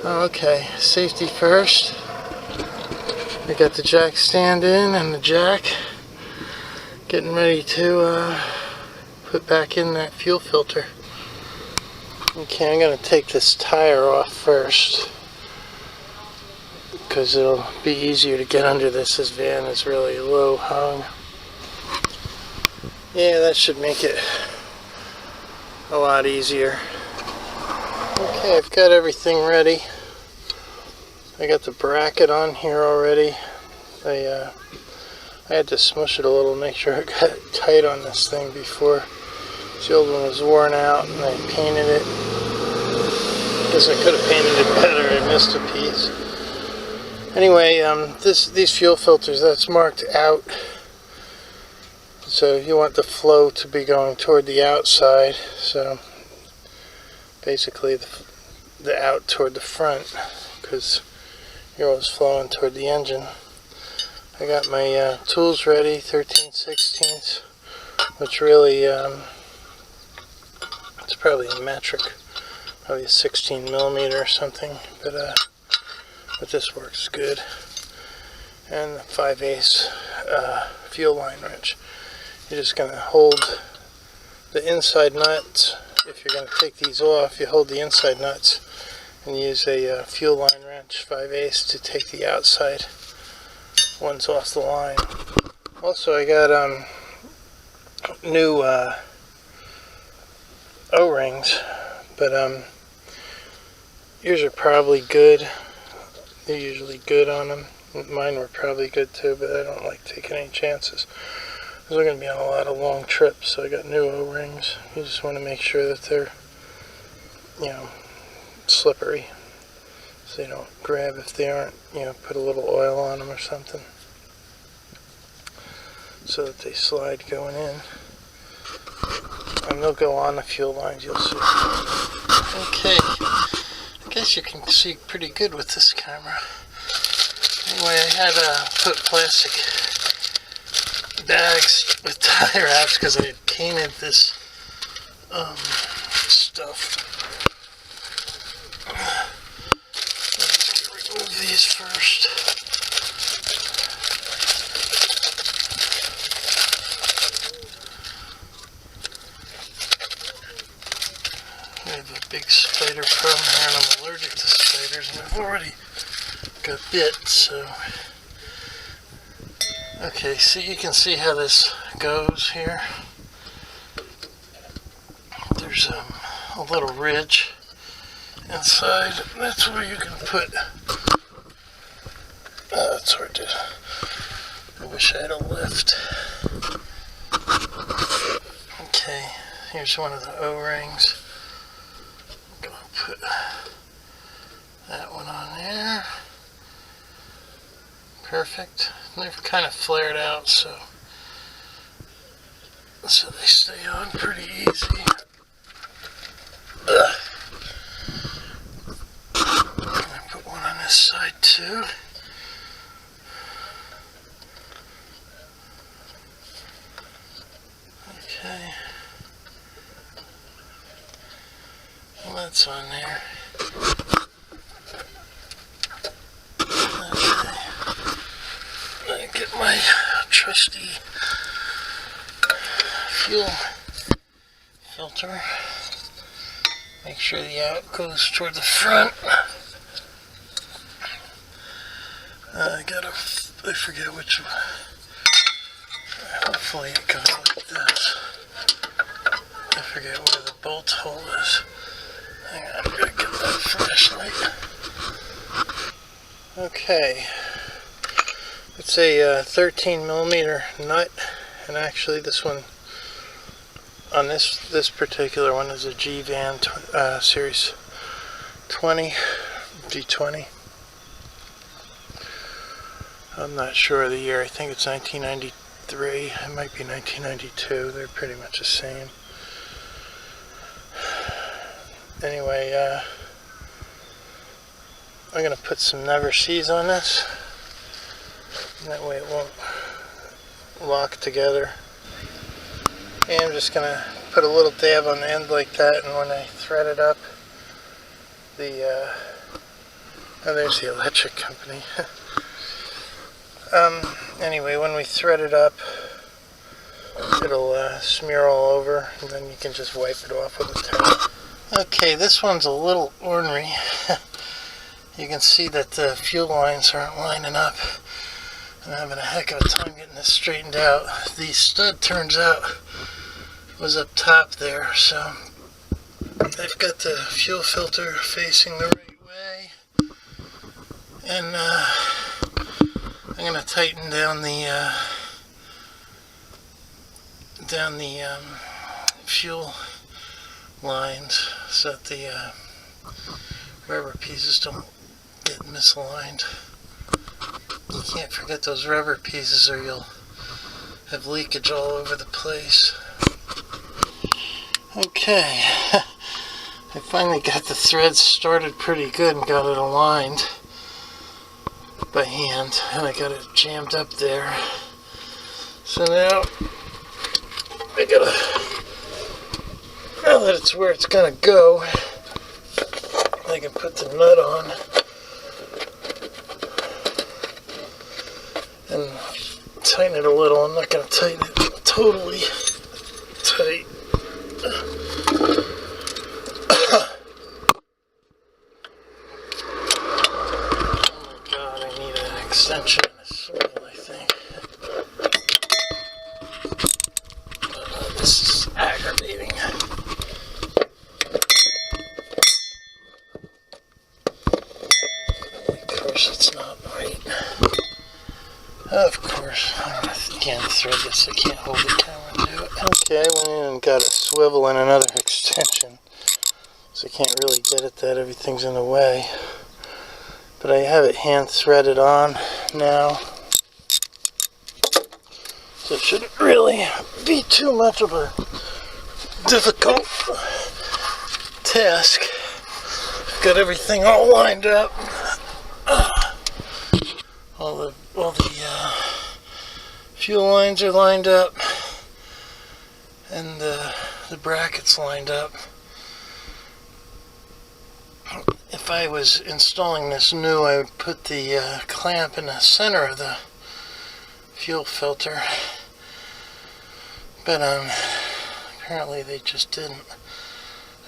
Okay, safety first. I got the jack stand in and the jack. Getting ready to put back in that fuel filter. Okay, I'm going to take this tire off first because it'll be easier to get under this. This van is really low hung. Yeah, that should make it a lot easier. Okay, I've got everything ready. I got the bracket on here already. I had to smush it a little, make sure it got tight on this thing before. The old one was worn out and I painted it. Guess I could have painted it better, I missed a piece. Anyway, these fuel filters, that's marked out. So you want the flow to be going toward the outside. So basically the out toward the front, because you're always flowing toward the engine. I got my tools ready, 13/16, which really, it's probably a metric, probably a 16 millimeter or something, but this works good. And the 5/8 fuel line wrench. You're just going to hold the inside nuts. If you're going to take these off, you hold the inside nuts and use a fuel line wrench 5/8 to take the outside ones off the line. Also, I got new O-rings, but yours are probably good. They're usually good on them. Mine were probably good too, but I don't like taking any chances. We're going to be on a lot of long trips, so I got new O-rings. You just want to make sure that they're, slippery, so they don't grab if they aren't. Put a little oil on them or something, so that they slide going in. And they'll go on the fuel lines, you'll see. Okay, I guess you can see pretty good with this camera. Anyway, I had put plastic bags with tie wraps because I had painted this stuff. Let's remove these first. I have a big spider problem here, and I'm allergic to spiders, and I've already got bit, so. Okay, so you can see how this goes here. There's a little ridge inside. That's where you can put. It's hard to. I wish I had a lift. Okay, here's one of the O-rings. I'm gonna put that one on there. Perfect. They're kind of flared out, so they stay on pretty easy. I'm gonna put one on this side too. Okay. Well, that's on there. Get my trusty fuel filter. Make sure the out goes toward the front. I forget which one. Hopefully it goes like this. I forget where the bolt hole is. Hang on, I'm gonna get that flashlight. Okay. It's a 13 millimeter nut, and actually this one, on this particular one, is a G-Van Series 20, G20. I'm not sure of the year. I think it's 1993. It might be 1992. They're pretty much the same. Anyway, I'm going to put some Never Sees on this. That way it won't lock together. And I'm just going to put a little dab on the end like that, and when I thread it up, the Oh, there's the electric company. Anyway, when we thread it up, it'll smear all over, and then you can just wipe it off with a towel. Okay, this one's a little ornery. You can see that the fuel lines aren't lining up. I'm having a heck of a time getting this straightened out. The stud, turns out, was up top there, so I've got the fuel filter facing the right way, and I'm going to tighten down the fuel lines so that the rubber pieces don't get misaligned. You can't forget those rubber pieces or you'll have leakage all over the place. Okay, I finally got the threads started pretty good and got it aligned by hand, and I got it jammed up there. So now I gotta, now that it's where it's gonna go, I can put the nut on and tighten it a little. I'm not gonna tighten it totally tight. Extension and a swivel, I think. This is aggravating. Of course, it's not right. Of course, I can't thread this. I can't hold the camera and do it. Okay, I went in and got a swivel and another extension, so I can't really get at that. Everything's in the way. But I have it hand threaded on now, so it shouldn't really be too much of a difficult task. Got everything all lined up. All the fuel lines are lined up, and the brackets lined up. If I was installing this new, I would put the clamp in the center of the fuel filter, but apparently they just didn't.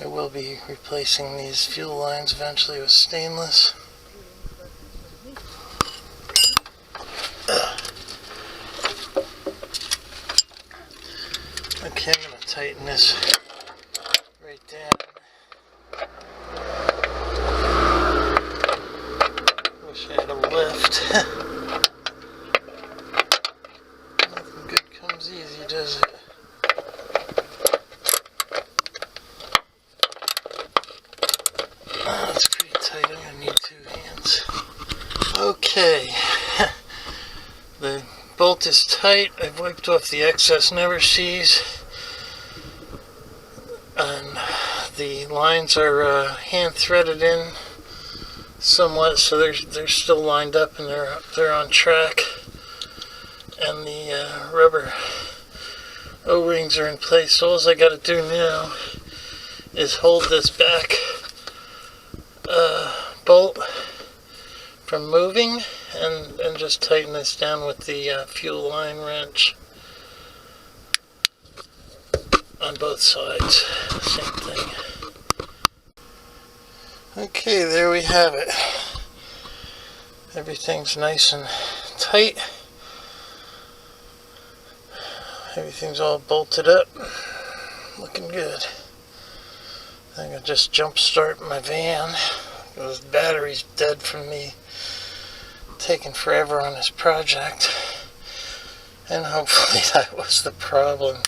I will be replacing these fuel lines eventually with stainless. Okay, I'm going to tighten this right down. Wish I had a lift. Nothing good comes easy, does it? Oh, that's pretty tight. I'm going to need 2 hands. Okay. The bolt is tight. I've wiped off the excess never sees. And the lines are hand threaded in somewhat, so they're still lined up and they're on track. And the rubber O-rings are in place. So all I got to do now is hold this back bolt from moving and just tighten this down with the fuel line wrench on both sides. Same thing. Okay, there we have it. Everything's nice and tight. Everything's all bolted up. Looking good. I'm going to just jump start my van. The battery's dead from me taking forever on this project. And hopefully that was the problem.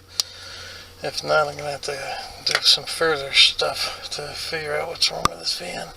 If not, I'm going to have to do some further stuff to figure out what's wrong with this van.